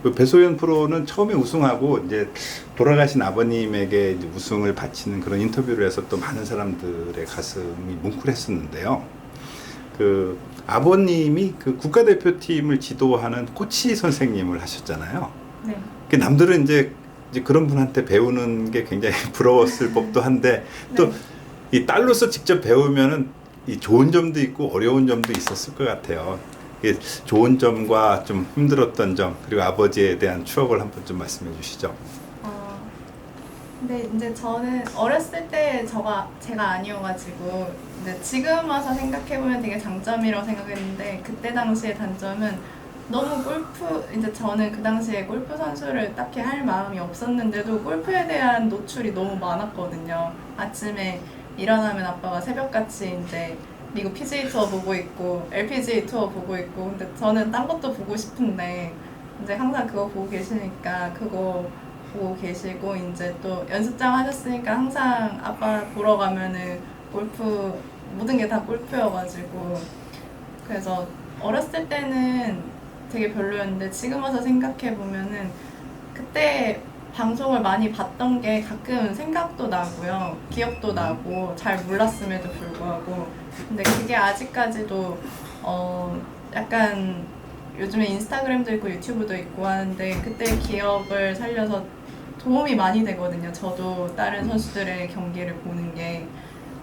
그 배소연 프로는 처음에 우승하고 이제 돌아가신 아버님에게 이제 우승을 바치는 그런 인터뷰를 해서 또 많은 사람들의 가슴이 뭉클했었는데요. 그 아버님이 그 국가대표팀을 지도하는 코치 선생님을 하셨잖아요. 네. 그 남들은 이제 그런 분한테 배우는 게 굉장히 부러웠을 법도 한데 또 이 딸로서 직접 배우면은 이 좋은 점도 있고 어려운 점도 있었을 것 같아요. 좋은 점과 좀 힘들었던 점 그리고 아버지에 대한 추억을 한번 좀 말씀해 주시죠. 근데 이제 저는 어렸을 때 제가 아니어가지고 근데 지금 와서 생각해보면 되게 장점이라고 생각했는데 그때 당시의 단점은 너무 이제 저는 그 당시에 골프 선수를 딱히 할 마음이 없었는데도 골프에 대한 노출이 너무 많았거든요. 아침에 일어나면 아빠가 새벽같이 이제 미국 PGA 투어 보고 있고 LPGA 투어 보고 있고 근데 저는 딴 것도 보고 싶은데 이제 항상 그거 보고 계시니까 그거 보고 계시고 이제 또 연습장 하셨으니까 항상 아빠 보러 가면은 골프 모든 게 다 골프여가지고 그래서 어렸을 때는 되게 별로였는데 지금 와서 생각해 보면은 그때 방송을 많이 봤던 게 가끔 생각도 나고요. 기억도 나고 잘 몰랐음에도 불구하고 근데 그게 아직까지도 약간 요즘에 인스타그램도 있고 유튜브도 있고 하는데 그때 기억을 살려서 도움이 많이 되거든요. 저도 다른 선수들의 경기를 보는 게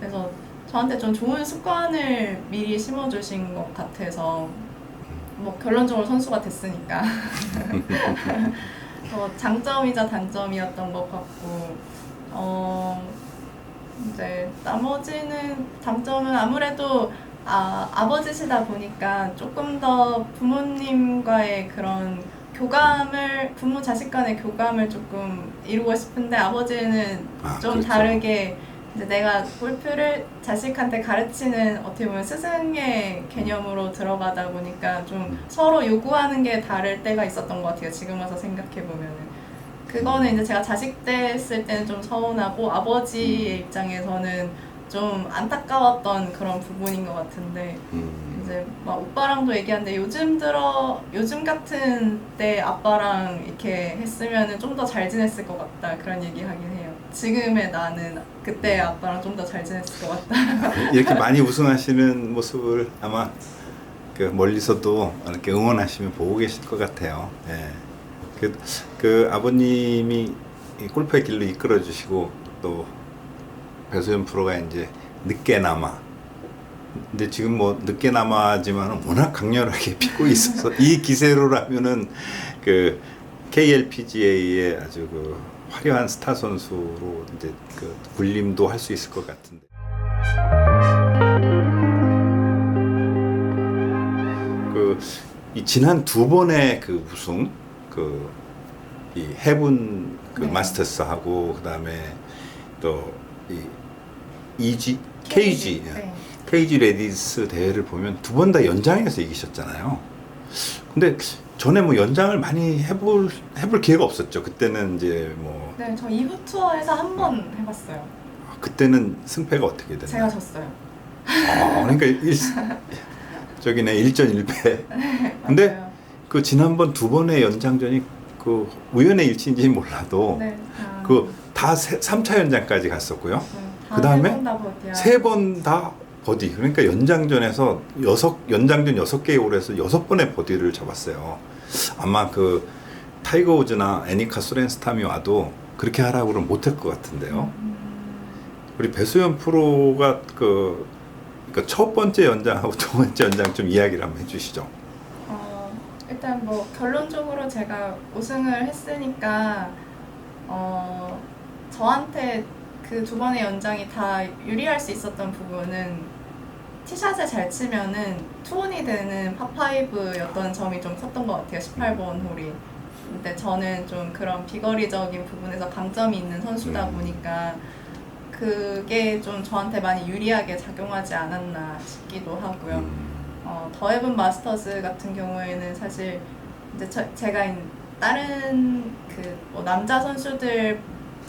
그래서 저한테 좀 좋은 습관을 미리 심어주신 것 같아서 뭐 결론적으로 선수가 됐으니까 장점이자 단점이었던 것 같고 이제 나머지는 장점은 아무래도 아버지시다 보니까 조금 더 부모님과의 그런 부모 자식 간의 교감을 조금 이루고 싶은데 아버지는 좀 그렇죠. 다르게 이제 내가 골프를 자식한테 가르치는 어떻게 보면 스승의 개념으로 들어가다 보니까 좀 서로 요구하는 게 다를 때가 있었던 것 같아요. 지금 와서 생각해 보면은 그거는 이제 제가 자식 됐을 때는 좀 서운하고 아버지의 입장에서는 좀 안타까웠던 그런 부분인 것 같은데 이제 막 오빠랑도 얘기하는데 요즘 같은 때 아빠랑 이렇게 했으면은 좀 더 잘 지냈을 것 같다 그런 얘기 하긴 해요. 지금의 나는 그때 아빠랑 좀 더 잘 지냈을 것 같다. 이렇게 많이 우승하시는 모습을 아마 그 멀리서도 이렇게 응원하시면 보고 계실 것 같아요. 예. 그 아버님이 이 골프의 길로 이끌어 주시고 또 배소연 프로가 이제 늦게나마 근데 지금 뭐 늦게나마지만 워낙 강렬하게 피고 있어서 이 기세로라면은 그 KLPGA의 아주 그 화려한 스타 선수로 이제 그 군림도 할 수 있을 것 같은데. 이 지난 두 번의 그 우승, 이 해븐 네. 마스터스하고 그다음에 또 이 KG 네. KG 레디스 대회를 보면 두 번 다 연장에서 이기셨잖아요. 근데 전에 뭐 연장을 많이 해볼 기회가 없었죠. 그때는 이제 뭐 네, 저 2부 투어에서 한 번 해봤어요. 그때는 승패가 어떻게 됐나요? 제가 졌어요. 그러니까 저기네 1전 1패. 근데 맞아요. 그 지난번 두 번의 연장전이 그 우연의 일치인지는 몰라도 네. 그 다 3차 연장까지 갔었고요. 그다음에 세 번 다 버디. 그러니까 연장전에서 연장전 6개의 홀에서 6번의 버디를 잡았어요. 아마 그 타이거 우즈나 애니카 소렌스탐이 와도 그렇게 하라고 그러면 못할 것 같은데요. 우리 배소연 프로가 그러니까 첫 번째 연장하고 두 번째 연장 좀 이야기를 한번 해주시죠. 일단 뭐 결론적으로 제가 우승을 했으니까 저한테 그 두 번의 연장이 다 유리할 수 있었던 부분은 티샷을 잘 치면은 투혼이 되는 파5였던 점이 좀 컸던 것 같아요. 18번 홀이. 근데 저는 좀 그런 비거리적인 부분에서 강점이 있는 선수다 보니까 그게 좀 저한테 많이 유리하게 작용하지 않았나 싶기도 하고요. 더 헤븐 마스터즈 같은 경우에는 사실 이제 제가 다른 뭐 남자 선수들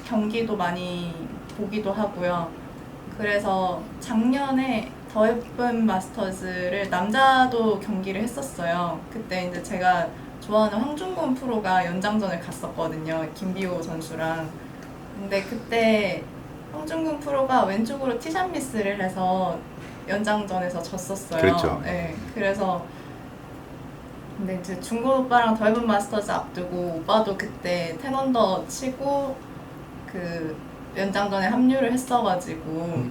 경기도 많이 보기도 하고요. 그래서 작년에 더 예쁜 마스터즈를 남자도 경기를 했었어요. 그때 이제 제가 좋아하는 황중곤 프로가 연장전을 갔었거든요. 김비호 선수랑. 근데 그때 황중근 프로가 왼쪽으로 티샷 미스를 해서 연장전에서 졌었어요. 그랬죠. 네, 그래서 근데 이제 중곤 오빠랑 더 예쁜 마스터즈 앞두고 오빠도 그때 10언더 치고 그 연장전에 합류를 했어가지고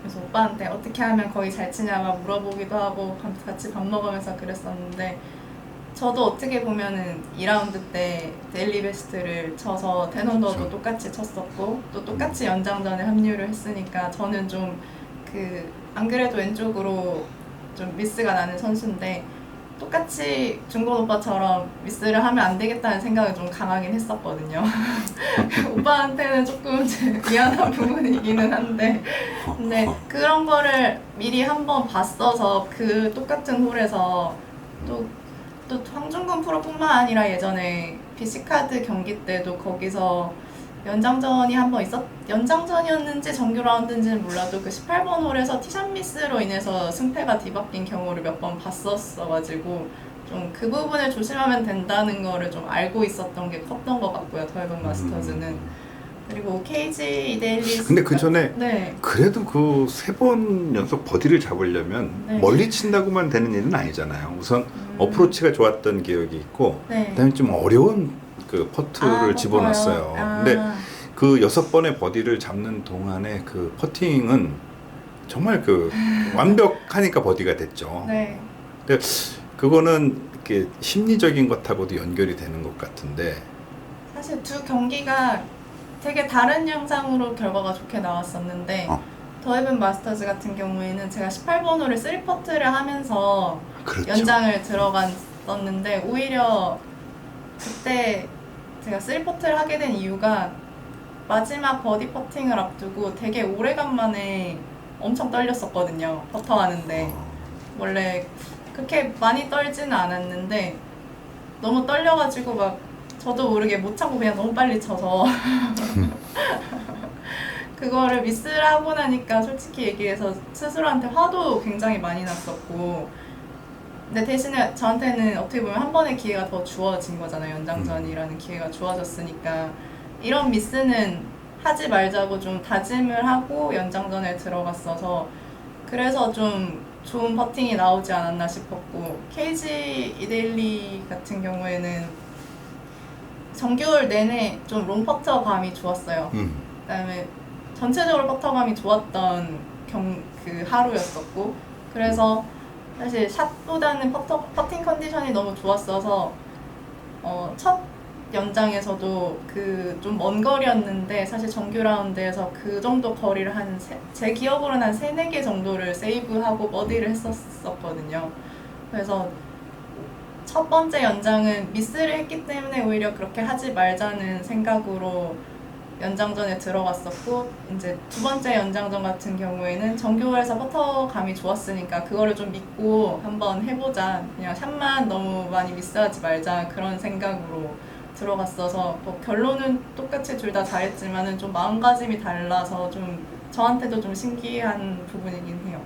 그래서 오빠한테 어떻게 하면 거기 잘 치냐 막 물어보기도 하고 같이 밥 먹으면서 그랬었는데 저도 어떻게 보면은 2라운드 때 데일리 베스트를 쳐서 10언더도 그렇죠. 똑같이 쳤었고 또 똑같이 연장전에 합류를 했으니까 저는 좀 그 안 그래도 왼쪽으로 좀 미스가 나는 선수인데 똑같이 중곤 오빠처럼 미스를 하면 안 되겠다는 생각을 좀 강하긴 했었거든요. 오빠한테는 조금 미안한 부분이기는 한데 근데 그런 거를 미리 한번 봤어서 그 똑같은 홀에서 또 황중근 프로뿐만 아니라 예전에 BC카드 경기 때도 거기서 연장전이 한 번 연장전이었는지 정규 라운드인지는 몰라도 그 18번 홀에서 티샷 미스로 인해서 승패가 뒤바뀐 경우를 몇 번 봤었어가지고 좀 그 부분을 조심하면 된다는 거를 좀 알고 있었던 게 컸던 것 같고요. 더 예쁜 마스터즈는. 그리고 KG 이데일리 근데 그 전에 네. 그래도 그 3번 연속 버디를 잡으려면 네. 멀리 친다고만 되는 일은 아니잖아요. 우선 어프로치가 좋았던 기억이 있고 네. 그다음에 좀 어려운 그 퍼트를 집어넣었어요. 근데 그 6번의 버디를 잡는 동안에 그 퍼팅은 정말 그 완벽하니까 버디가 됐죠. 네. 근데 그거는 이렇게 심리적인 것하고도 연결이 되는 것 같은데 사실 두 경기가 되게 다른 양상으로 결과가 좋게 나왔었는데 더 예쁜 마스터즈 같은 경우에는 제가 18번 홀을 3퍼트를 하면서 그렇죠. 연장을 들어갔었는데 오히려 그때 제가 3퍼트를 하게 된 이유가 마지막 버디 퍼팅을 앞두고 되게 오래간만에 엄청 떨렸었거든요. 퍼터 하는데 원래 그렇게 많이 떨지는 않았는데 너무 떨려가지고 막 저도 모르게 못 참고 그냥 너무 빨리 쳐서 그거를 미스를 하고 나니까 솔직히 얘기해서 스스로한테 화도 굉장히 많이 났었고 근데 대신에 저한테는 어떻게 보면 한 번의 기회가 더 주어진 거잖아요. 연장전이라는 기회가 주어졌으니까 이런 미스는 하지 말자고 좀 다짐을 하고 연장전에 들어갔어서 그래서 좀 좋은 퍼팅이 나오지 않았나 싶었고 KG 이데일리 같은 경우에는 정규월 내내 좀 롱퍼터 감이 좋았어요. 그다음에 전체적으로 퍼터감이 좋았던 그 하루였었고 그래서 사실 샷보다는 퍼팅 컨디션이 너무 좋았어서 첫 연장에서도 그 좀 먼 거리였는데 사실 정규 라운드에서 그 정도 거리를 제 기억으로는 한 3-4개 정도를 세이브하고 버디를 했었거든요. 그래서 첫 번째 연장은 미스를 했기 때문에 오히려 그렇게 하지 말자는 생각으로 연장전에 들어갔었고 이제 두 번째 연장전 같은 경우에는 정규홀에서 퍼터감이 좋았으니까 그거를 좀 믿고 한번 해보자 그냥 샷만 너무 많이 미스하지 말자 그런 생각으로 들어갔어서 뭐 결론은 똑같이 둘 다 잘했지만은 좀 마음가짐이 달라서 좀 저한테도 좀 신기한 부분이긴 해요.